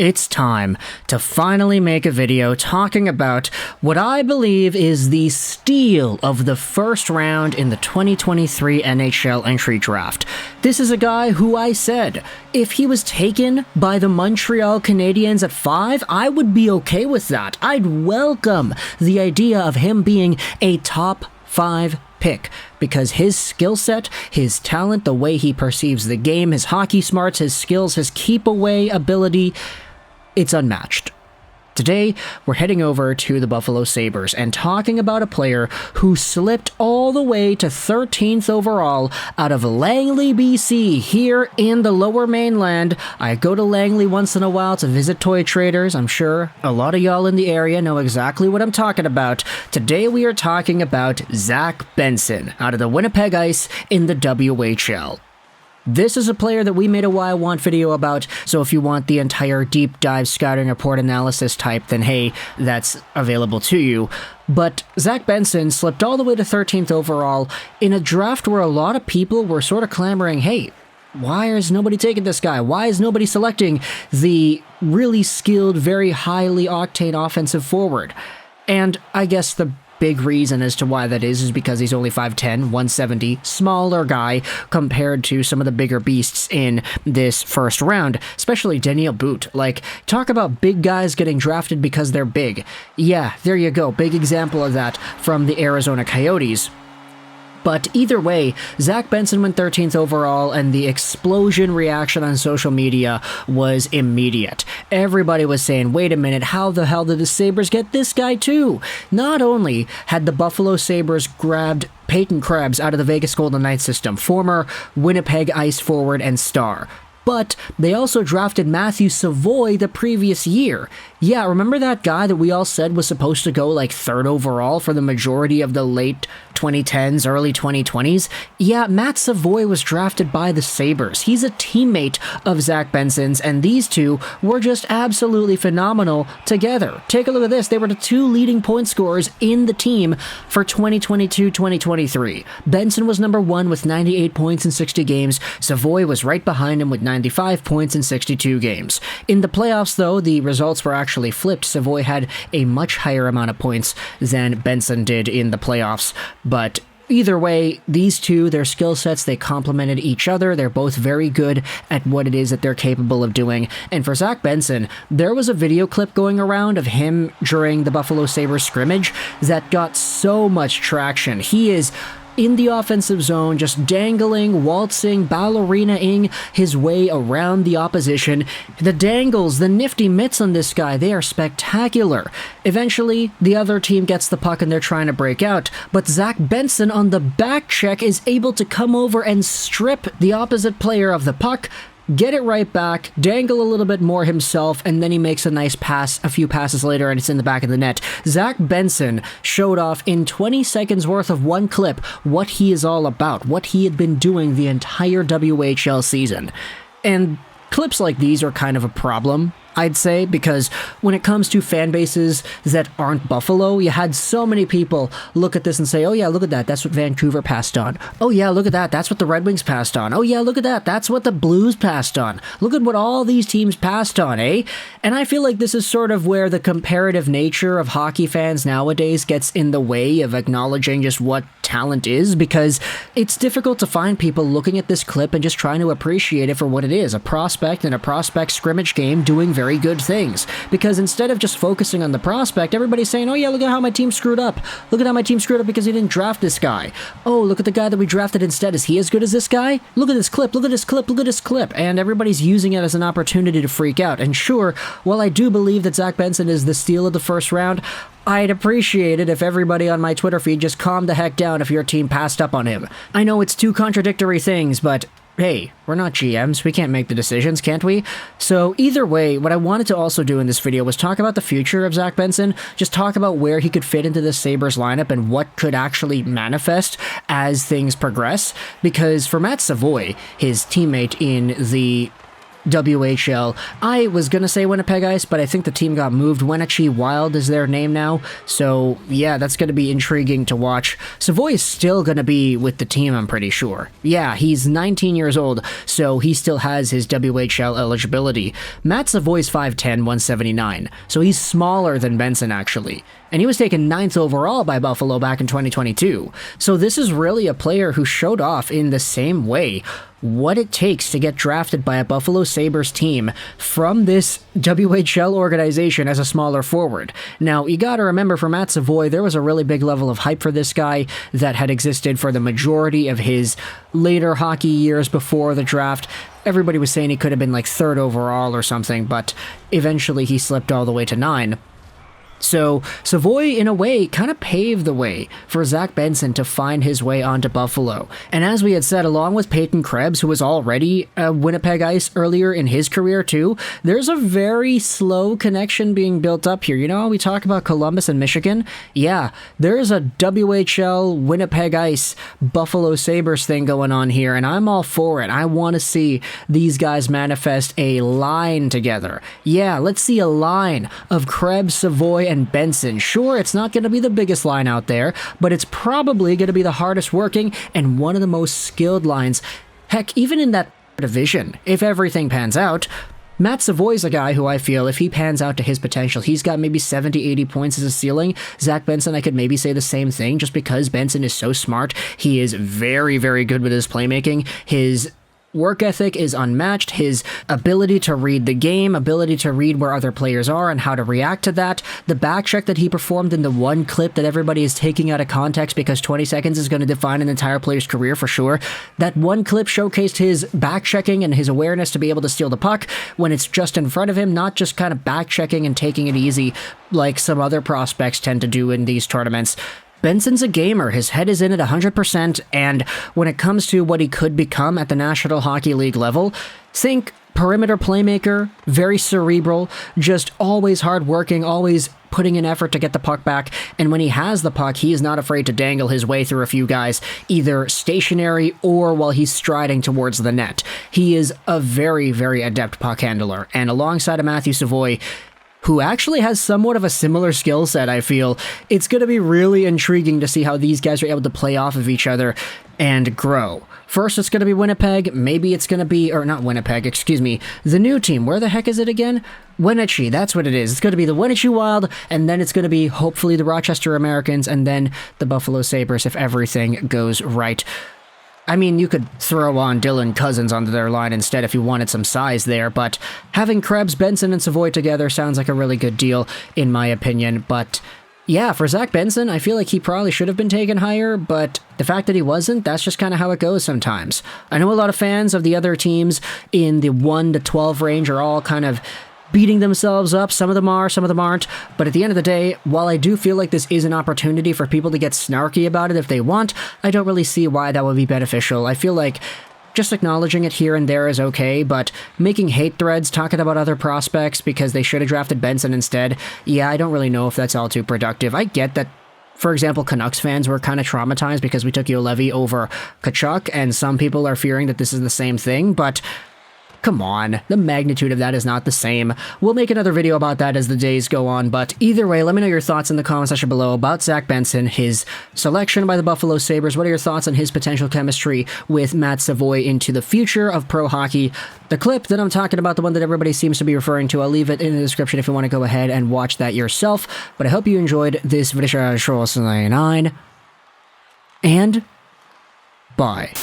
it's time to finally make a video talking about what I believe is the steal of the first round in the 2023 NHL Entry Draft. This is a guy who I said, if he was taken by the Montreal Canadiens at 5, I would be okay with that. I'd welcome the idea of him being a top 5 pick, because his skill set, his talent, the way he perceives the game, his hockey smarts, his skills, his keep-away ability, it's unmatched. Today, we're heading over to the Buffalo Sabres and talking about a player who slipped all the way to 13th overall out of Langley, BC, here in the Lower Mainland. I go to Langley once in a while to visit toy traders. I'm sure a lot of y'all in the area know exactly what I'm talking about. Today, we are talking about Zach Benson out of the Winnipeg Ice in the WHL. This is a player that we made a Why I Want video about, so if you want the entire deep dive scouting report analysis type, then hey, that's available to you. But Zach Benson slipped all the way to 13th overall in a draft where a lot of people were sort of clamoring, hey, why is nobody taking this guy? Why is nobody selecting the really skilled, very highly octane offensive forward? And I guess the big reason as to why that is because he's only 5'10", 170, smaller guy compared to some of the bigger beasts in this first round, especially Daniil. Like, talk about big guys getting drafted because they're big. Yeah, there you go, big example of that from the Arizona Coyotes. But either way, Zach Benson went 13th overall, and the explosion reaction on social media was immediate. Everybody was saying, wait a minute, how the hell did the Sabres get this guy too? Not only had the Buffalo Sabres grabbed Peyton Krebs out of the Vegas Golden Knights system, former Winnipeg Ice forward and star, but they also drafted Matthew Savoie the previous year. Yeah, remember that guy that we all said was supposed to go like 3rd overall for the majority of the late 2010s, early 2020s? Yeah, Matt Savoie was drafted by the Sabres. He's a teammate of Zach Benson's, and these two were just absolutely phenomenal together. Take a look at this. They were the 2 leading point scorers in the team for 2022-2023. Benson was number 1 with 98 points in 60 games. Savoie was right behind him with 95 points in 62 games. In the playoffs, though, the results were actually flipped. Savoie had a much higher amount of points than Benson did in the playoffs. But either way, these two, their skill sets, they complemented each other. They're both very good at what it is that they're capable of doing. And for Zach Benson, there was a video clip going around of him during the Buffalo Sabres scrimmage that got so much traction. He is in the offensive zone, just dangling, waltzing, ballerina-ing his way around the opposition. The dangles, the nifty mitts on this guy, they are spectacular. Eventually, the other team gets the puck and they're trying to break out, but Zach Benson on the back check is able to come over and strip the opposite player of the puck, get it right back, dangle a little bit more himself, and then he makes a nice pass a few passes later and it's in the back of the net. Zach Benson showed off in 20 seconds worth of one clip what he is all about, what he had been doing the entire WHL season. And clips like these are kind of a problem, I'd say, because when it comes to fan bases that aren't Buffalo, you had so many people look at this and say, oh yeah, look at that, that's what Vancouver passed on. Oh yeah, look at that, that's what the Red Wings passed on. Oh yeah, look at that, that's what the Blues passed on. Look at what all these teams passed on, eh? And I feel like this is sort of where the comparative nature of hockey fans nowadays gets in the way of acknowledging just what talent is, because it's difficult to find people looking at this clip and just trying to appreciate it for what it is, a prospect in a prospect scrimmage game doing very good things. Because instead of just focusing on the prospect, everybody's saying, oh yeah, look at how my team screwed up. Look at how my team screwed up because he didn't draft this guy. Oh, look at the guy that we drafted instead. Is he as good as this guy? Look at this clip, look at this clip, look at this clip. And everybody's using it as an opportunity to freak out. And sure, while I do believe that Zach Benson is the steal of the first round, I'd appreciate it if everybody on my Twitter feed just calmed the heck down if your team passed up on him. I know it's 2 contradictory things, but hey, we're not GMs, we can't make the decisions, can't we? So either way, what I wanted to also do in this video was talk about the future of Zach Benson, just talk about where he could fit into the Sabres lineup and what could actually manifest as things progress, because for Matt Savoie, his teammate in the WHL. I was gonna say Winnipeg Ice, but I think the team got moved. Wenatchee Wild is their name now, so yeah, that's gonna be intriguing to watch. Savoy is still gonna be with the team, I'm pretty sure. Yeah, he's 19 years old, so he still has his WHL eligibility. Matt Savoy's 5'10", 179, so he's smaller than Benson actually. And he was taken 9th overall by Buffalo back in 2022. So this is really a player who showed off in the same way what it takes to get drafted by a Buffalo Sabres team from this WHL organization as a smaller forward. Now, you gotta remember for Matt Savoy, there was a really big level of hype for this guy that had existed for the majority of his later hockey years before the draft. Everybody was saying he could have been like 3rd overall or something, but eventually he slipped all the way to 9. So Savoy, in a way, kind of paved the way for Zach Benson to find his way onto Buffalo. And as we had said, along with Peyton Krebs, who was already a Winnipeg Ice earlier in his career too, there's a very slow connection being built up here. You know how we talk about Columbus and Michigan? Yeah, there's a WHL, Winnipeg Ice, Buffalo Sabres thing going on here, and I'm all for it. I want to see these guys manifest a line together. Yeah, let's see a line of Krebs, Savoy, and Benson. Sure, it's not going to be the biggest line out there, but it's probably going to be the hardest working and one of the most skilled lines. Heck, even in that division, if everything pans out. Matt Savoy's a guy who I feel, if he pans out to his potential, he's got maybe 70, 80 points as a ceiling. Zach Benson, I could maybe say the same thing, just because Benson is so smart. He is very, very good with his playmaking. His work ethic is unmatched. His ability to read the game, ability to read where other players are and how to react to that. The back check that he performed in the one clip that everybody is taking out of context because 20 seconds is going to define an entire player's career for sure. That one clip showcased his back checking and his awareness to be able to steal the puck when it's just in front of him, not just kind of back checking and taking it easy like some other prospects tend to do in these tournaments. Benson's a gamer. His head is in it 100%, and when it comes to what he could become at the National Hockey League level, think perimeter playmaker, very cerebral, just always hardworking, always putting in effort to get the puck back, and when he has the puck, he is not afraid to dangle his way through a few guys, either stationary or while he's striding towards the net. He is a very, very adept puck handler, and alongside of Matthew Savoy, who actually has somewhat of a similar skill set, I feel, it's going to be really intriguing to see how these guys are able to play off of each other and grow. First, it's going to be Winnipeg. Maybe it's going to be, or not Winnipeg, excuse me, the new team. Where the heck is it again? Wenatchee, that's what it is. It's going to be the Wenatchee Wild, and then it's going to be, hopefully, the Rochester Americans, and then the Buffalo Sabres if everything goes right. I mean, you could throw on Dylan Cousins onto their line instead if you wanted some size there, but having Krebs, Benson, and Savoy together sounds like a really good deal, in my opinion. But yeah, for Zach Benson, I feel like he probably should have been taken higher, but the fact that he wasn't, that's just kind of how it goes sometimes. I know a lot of fans of the other teams in the 1 to 12 range are all kind of beating themselves up. Some of them are, some of them aren't. But at the end of the day, while I do feel like this is an opportunity for people to get snarky about it if they want, I don't really see why that would be beneficial. I feel like just acknowledging it here and there is okay, but making hate threads talking about other prospects because they should have drafted Benson instead, yeah, I don't really know if that's all too productive. I get that, for example, Canucks fans were kind of traumatized because we took Juolevi over Tkachuk, and some people are fearing that this is the same thing, but come on, the magnitude of that is not the same. We'll make another video about that as the days go on, but either way, let me know your thoughts in the comment section below about Zach Benson, his selection by the Buffalo Sabres. What are your thoughts on his potential chemistry with Matt Savoy into the future of pro hockey? The clip that I'm talking about, the one that everybody seems to be referring to, I'll leave it in the description if you want to go ahead and watch that yourself. But I hope you enjoyed this video, and bye.